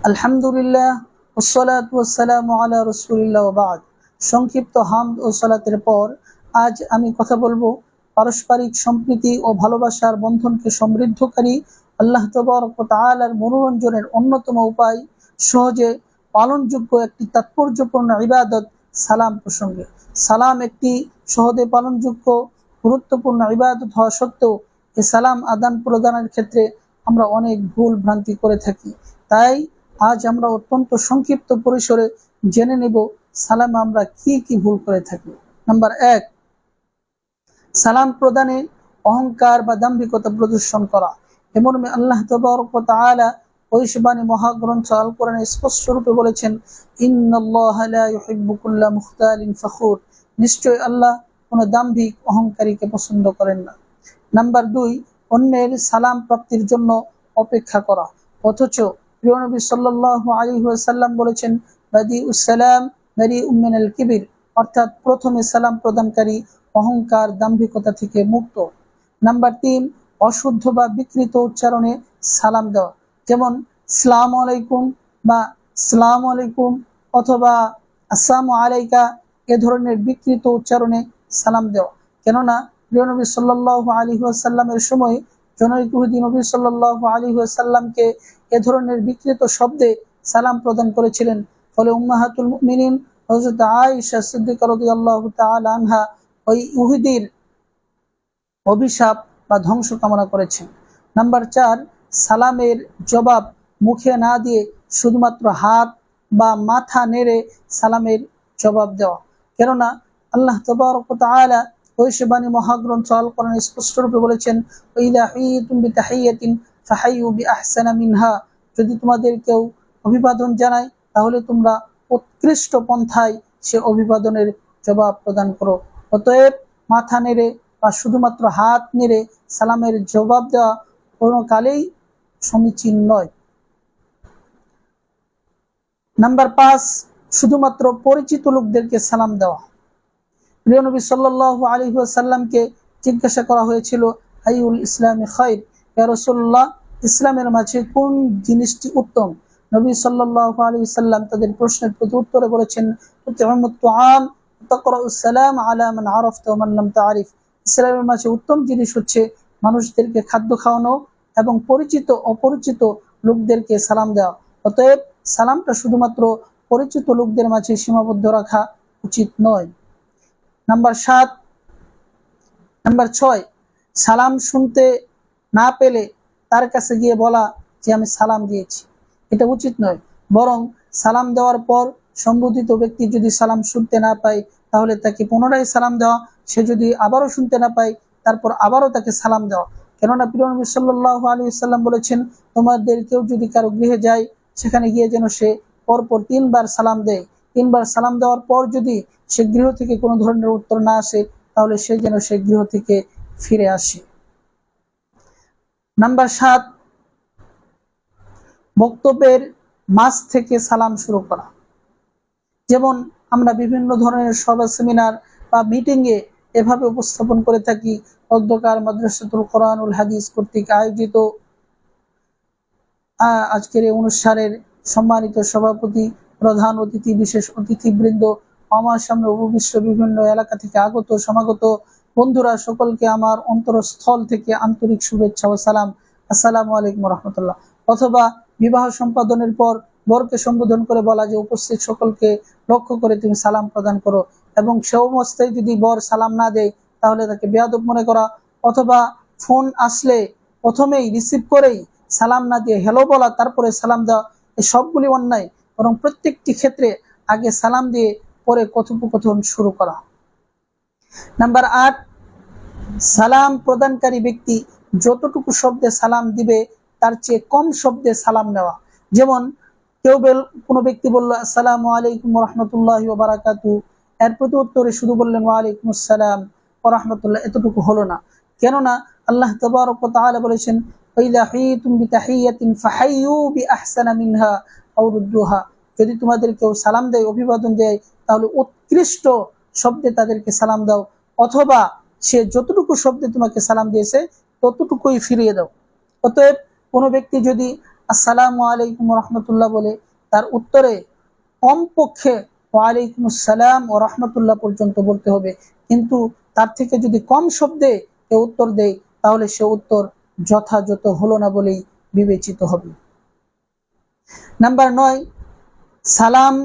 আলহামদুলিল্লাহ ওয়াসসালাতু ওয়াসসালামু আলা রাসূলিল্লাহ ওয়া বা'দ। সংক্ষিপ্ত হামদ ও সালাতের পর আজ আমি কথা বলবো পারস্পরিক সম্প্রীতি ও ভালোবাসার বন্ধনকে সমৃদ্ধকারী আল্লাহ তাবারক ওয়া তাআলার মনোরঞ্জনের অন্যতম উপায়, সহজে পালনযোগ্য একটি তাৎপর্যপূর্ণ ইবাদত সালাম প্রসঙ্গে। সালাম একটি সহজে পালনযোগ্য গুরুত্বপূর্ণ ইবাদত হওয়া সত্ত্বেও এই সালাম আদান প্রদানের ক্ষেত্রে আমরা অনেক ভুল ভ্রান্তি করে থাকি। তাই আজ আমরা অত্যন্ত সংক্ষিপ্ত পরিসরে জেনে নেব সালাম আমরা কি কি ভুল করে থাকি। নাম্বার 1, সালাম প্রদানে অহংকার বা দাম্ভিকতা প্রদর্শন করা। এমন আল্লাহ তাবারক ওয়া তাআলা ঐশবানী মহাগ্রন্থ আল কোরআনে স্পষ্ট রূপে বলেছেন, ইন্নাল্লাহা লা ইউহিব্বু কুল্লা মুখতালিন ফখুর। নিশ্চয় আল্লাহ কোনো দাম্ভিক অহংকারীকে পছন্দ করেন না। নাম্বার 2, অন্যের সালাম প্রাপ্তির জন্য অপেক্ষা করা। অথচ প্রিয় নবী সাল্লাল্লাহু আলাইহি ওয়াসাল্লাম বলেছেন, বাদিউস সালাম বারিউম মিনাল কিবির, অর্থাৎ প্রথমে সালাম প্রদানকারী অহংকার দাম্ভিকতা থেকে মুক্ত। নাম্বার 3, অশুদ্ধ বা বিকৃত উচ্চারণে সালাম দেওয়া, যেমন আসসালামু আলাইকুম বা আসসালামু আলাইকুম অথবা আসসালামু আলাইকা, এ ধরনের বিকৃত উচ্চারণে সালাম দেওয়া। কেননা প্রিয় নবী সাল্লাল্লাহু আলাইহি ওয়াসাল্লামের সময় জনৈক ইহুদি নবী সাল্লাল্লাহু আলাইহি ওয়াসাল্লামকে এ ধরনের বিকৃত শব্দে সালাম প্রদান করেছিলেন। ফলে উম্মাহাতুল মুমিনিন হযরত আয়েশা সিদ্দিকা রাদিয়াল্লাহু তাআলা আনহা ওই ইহুদির অভিশাপ বা ধ্বংস কামনা করেছেন। নাম্বার 4, সালামের জবাব মুখে না দিয়ে শুধুমাত্র হাত বা মাথা নেড়ে সালামের জবাব দেওয়া। কেননা আল্লাহ তাবারক ওয়া তাআলা ঐশবানী মহাগ্রন্থ আল কোরআনে স্পষ্ট রূপে বলেছেন, ওয়াইদা হুইতুম বিতাহিয়াতিন ফাহাইয়ু বিআহসানা মিনহা। যদি তোমাদের কেউ অভিবাদন জানায় তাহলে তোমরা উৎকৃষ্ট পন্থায় সে অভিবাদনের জবাব প্রদান করো। অতএব মাথা নেড়ে বা শুধুমাত্র হাত নেড়ে সালামের জবাব দেওয়া কোনো কালেই সমীচীন নয়। নাম্বার 5, শুধুমাত্র পরিচিত লোকদেরকে সালাম দেওয়া। প্রিয় নবী সাল্লাল্লাহু আলাইহি ওয়াসাল্লামকে জিজ্ঞাসা করা হয়েছিল, আইউল ইসলামি খায়র, ইয়া রাসূলুল্লাহ, ইসলামের মাঝে কোন জিনিসটি উত্তম? নবী সাল্লাল্লাহু আলাইহি ওয়াসাল্লাম তাদের প্রশ্নের প্রতি উত্তরে বলেছেন, তুতঈমুত তুআম ওয়া তাকরাউস সালাম আলা মান আরাফতা ওয়া মান লাম তা'রিফ। ইসলামের মাঝে উত্তম জিনিস হচ্ছে মানুষদেরকে খাদ্য খাওয়ানো এবং পরিচিত অপরিচিত লোকদেরকে সালাম দেওয়া। অতএব সালামটা শুধুমাত্র পরিচিত লোকদের মাঝে সীমাবদ্ধ রাখা উচিত নয়। নাম্বার 6, সালাম শুনতে না পেলে তার কাছে গিয়ে বলা যে আমি সালাম দিয়েছি, এটা উচিত নয়। বরং সালাম দেওয়ার পর সম্বোধিত ব্যক্তি যদি সালাম শুনতে না পায় তাহলে তাকে পুনরায় সালাম দেওয়া। সে যদি আবারও শুনতে না পায় তারপর আবারও তাকে সালাম দেওয়া। কেননা প্রিয় নবী সাল্লাল্লাহু আলাইহি ওয়াসাল্লাম বলেছেন, তোমাদের কেউ যদি কারো গৃহে যায় সেখানে গিয়ে যেন সে পরপর 3 বার সালাম দেয়। 3 বার সালাম দেওয়ার পর যদি সে গৃহ থেকে কোনো ধরনের উত্তর না আসে তাহলে সে যেন সে গৃহ থেকে ফিরে আসে। নাম্বার 7, বক্তব্যের মাঝ থেকে সালাম শুরু করা। যেমন আমরা বিভিন্ন ধরনের সভা সেমিনার বা মিটিংয়ে এভাবে উপস্থাপন করে থাকি, অধ্যকার মাদ্রাসাতুল কোরআনুল হাদিস কর্তৃক আয়োজিত আজকের এই অনুষ্ঠানের সম্মানিত সভাপতি, প্রধান অতিথি, বিশেষ অতিথিবৃন্দ, আমার সামনে উপবিষ্ট বিভিন্ন এলাকা থেকে আগত সমাগত বন্ধুরা, সকলকে আমার অন্তরস্থল থেকে আন্তরিক শুভেচ্ছা ও সালাম, আসসালামু আলাইকুম রহমতুল্লাহ। অথবা বিবাহ সম্পাদনের পর বরকে সম্বোধন করে বলা যে উপস্থিত সকলকে লক্ষ্য করে তুমি সালাম প্রদান করো, এবং সে অবস্থায় যদি বর সালাম না দেয় তাহলে তাকে বেয়াদব মনে করা। অথবা ফোন আসলে প্রথমেই রিসিভ করেই সালাম না দিয়ে হ্যালো বলা, তারপরে সালাম দেওয়া, এই সবগুলি অন্যায়। বরং প্রত্যেকটি ক্ষেত্রে আগে সালাম দিয়ে পরে কথোপকথন শুরু করা। নাম্বার 8, সালাম প্রদানকারী ব্যক্তি যতটুকু শব্দে সালাম দিবে তার চেয়ে কম শব্দে সালাম নেওয়া। যেমন কোনো ব্যক্তি বলল আসসালামু আলাইকুম ওয়া রাহমাতুল্লাহি ওয়া বারাকাতুহু, এর প্রতি উত্তরে শুধু বললেন ওয়া আলাইকুম আসসালাম ওয়া রাহমাতুল্লাহ, এতটুকু হলো না। কেননা আল্লাহ তাবারক ওয়া তাআলা বলেছেন, ওয়াইদা হুইতুম বিতাহিয়াতিন ফাহাইয়ু বিআহসানা মিনহা আও রুদ্দুহা। যদি তোমাদের কেউ সালাম দেয়, অভিবাদন দেয়, তাহলে উৎকৃষ্ট শব্দে তাদেরকে সালাম দাও, অথবা সে যতটুকু শব্দে তোমাকে সালাম দিয়েছে ততটুকুই ফিরিয়ে দাও। অতএব কোনো ব্যক্তি যদি আসসালামু আলাইকুম রহমতুল্লাহ বলে তার উত্তরে কমপক্ষে ওয়ালাইকুম আসসালাম ও রহমতুল্লাহ পর্যন্ত বলতে হবে। কিন্তু তার থেকে যদি কম শব্দে কেউ উত্তর দেয় তাহলে সে উত্তর যথাযথ হলো না বলেই বিবেচিত হবে। নাম্বার 9, সালাম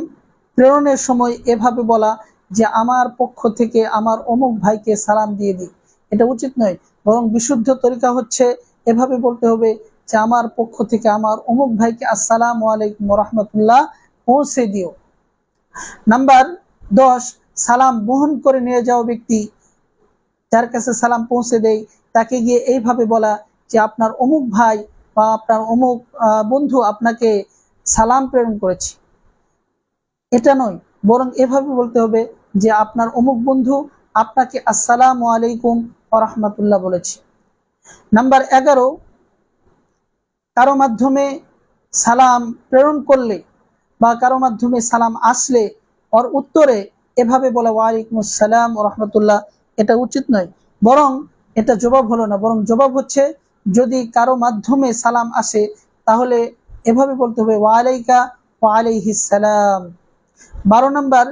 প্রেরণের সময় এভাবে বলা যে আমার পক্ষ থেকে আমার অমুক ভাইকে সালাম দিয়ে দিই, এটা উচিত নয়। বরং বিশুদ্ধ তরিকা হচ্ছে এভাবে বলতে হবে যে আমার পক্ষ থেকে আমার অমুক ভাইকে আসসালামু আলাইকুম রহমতুল্লাহ পৌঁছে দিও। নাম্বার 10, সালাম বহন করে নিয়ে যাওয়া ব্যক্তি যার কাছে সালাম পৌঁছে দেয় তাকে গিয়ে এইভাবে বলা যে আপনার অমুক ভাই বা আপনার অমুক বন্ধু আপনাকে সালাম প্রেরণ করেছে। এটা নয়, বরং এভাবে বলতে হবে যে আপনার অমুক বন্ধু আপনাকে আসসালামু আলাইকুম ওয়া রাহমাতুল্লাহ বলেছে। নাম্বার 11, কারো মাধ্যমে সালাম প্রেরণ করলে বা কারো মাধ্যমে সালাম আসলে ওর উত্তরে এভাবে বলা ওয়ালাইকুম আসসালাম ওয়া রাহমাতুল্লাহ, এটা উচিত নয়। বরং এটা জবাব হলো না, বরং জবাব হচ্ছে যদি কারো মাধ্যমে সালাম আসে তাহলে এভাবে বলতে হবে ওয়ালাইকা ওয়া আলাইহিস সালাম। 12 নম্বর,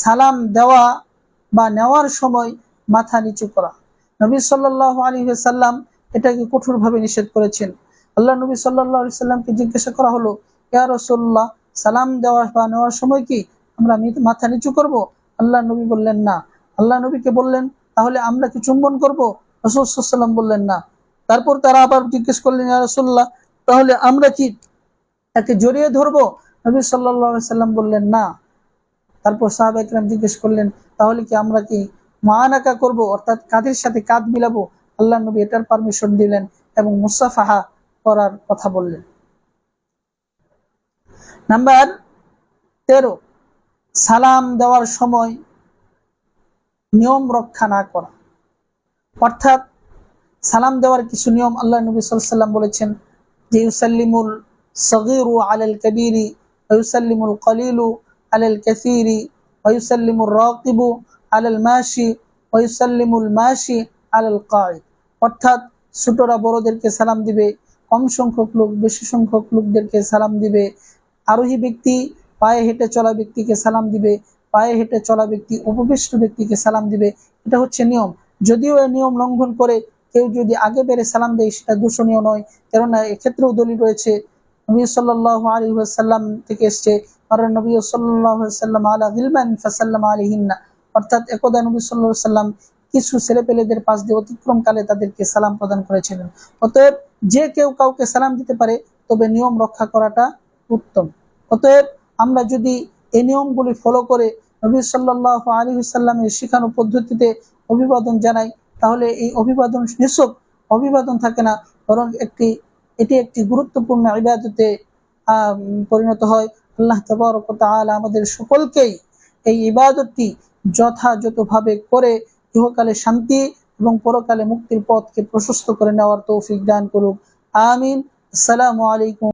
সালাম দেওয়া বা নেওয়ার সময় মাথা নিচু করা। নবী সাল্লাল্লাহু আলাইহি ওয়াসাল্লাম এটাকে কঠোরভাবে নিষেধ করেছেন। আল্লাহ নবী সাল্লাল্লাহু আলাইহি ওয়াসাল্লামকে জিজ্ঞাসা করা হলো, ইয়া রাসূলুল্লাহ, সালাম দেওয়া বা নেওয়ার সময় কি আমরা মাথা নিচু করব? আল্লাহ নবী বললেন না। আল্লাহ নবীকে বললেন, তাহলে আমরা কি চুম্বন করব? রাসূল সাল্লাল্লাহু আলাইহি ওয়াসাল্লাম বললেন না। তারপর তারা আবার জিজ্ঞেস করলেন, ইয়া রাসূলুল্লাহ, তাহলে আমরা কি তাকে জড়িয়ে ধরবো? নবী সাল্লাল্লাহু আলাইহি ওয়াসাল্লাম বললেন না। তারপর সাহাবা একরাম জিজ্ঞেস করলেন, তাহলে কি আমরা কি মুআনাকা করব, অর্থাৎ কাঁধের সাথে কাঁধ মিলাবো? আল্লাহ নবী এটার পারমিশন দিলেন এবং মুসাফাহা করার কথা বললেন। নাম্বার 13, সালাম দেওয়ার সময় নিয়ম রক্ষা না করা। অর্থাৎ সালাম দেওয়ার কিছু নিয়ম আল্লাহ নবী সাল্লাল্লাহু আলাইহি ওয়াসাল্লাম বলেছেন যে ইউসাল্লিমুল সগীরু আলাল কাবীরি ওয়া ইউসাল্লিমুল কলিলু আলাল কাসীরি ওয়া ইউসাল্লিমুর রাকিবু আলাল মাশি ওয়া ইউসাল্লিমুল মাশি আলাল কাঈদ। অর্থাৎ ছোটরা বড়দেরকে সালাম দিবে, কম সংখ্যক লোক বেশি সংখ্যক লোকদেরকে সালাম দিবে, আরোহী ব্যক্তি পায়ে হেঁটে চলা ব্যক্তিকে সালাম দিবে, পায়ে হেঁটে চলা ব্যক্তি উপবিষ্ট ব্যক্তিকে সালাম দিবে। এটা হচ্ছে নিয়ম। যদিও এই নিয়ম লঙ্ঘন করে কেউ যদি আগে বেড়ে সালাম দেয় সেটা দূষণীয় নয়, কেননা এক্ষেত্রেও দলিল রয়েছে নবী সাল্লাল্লাহু আলাইহি ওয়াসাল্লাম থেকে এসেছে, আর নবী সাল্লাল্লাহু আলাইহি ওয়াসাল্লাম আলা গিলমান ফাসাল্লামা আলাইহিন্না। অর্থাৎ একদা নবী সাল্লাল্লাহু আলাইহি ওয়াসাল্লাম কিছু ছেলেপেলেদের পাশ দিয়ে অতিক্রমকালে তাদেরকে সালাম প্রদান করেছিলেন। অতএব যে কেউ কাউকে সালাম দিতে পারে, তবে নিয়ম রক্ষা করাটা উত্তম। অতএব আমরা যদি এই নিয়মগুলি ফলো করে নবী সাল্লাল্লাহু আলাইহি ওয়াসাল্লামের শিখানো পদ্ধতিতে অভিবাদন জানাই, তাহলে এই অভিবাদন নিছক অভিবাদন থাকে না, বরং এটি একটি গুরুত্বপূর্ণ ইবাদতে পরিণত হয়। আল্লাহ তাবারক ওয়া তাআলা আমাদের সকলকেই এই ইবাদতটি যথাযথভাবে করে ইহকালে শান্তি এবং পরকালে মুক্তির পথকে প্রশস্ত করে নেওয়ার তৌফিক দান করুক। আমিন। আসসালামু আলাইকুম।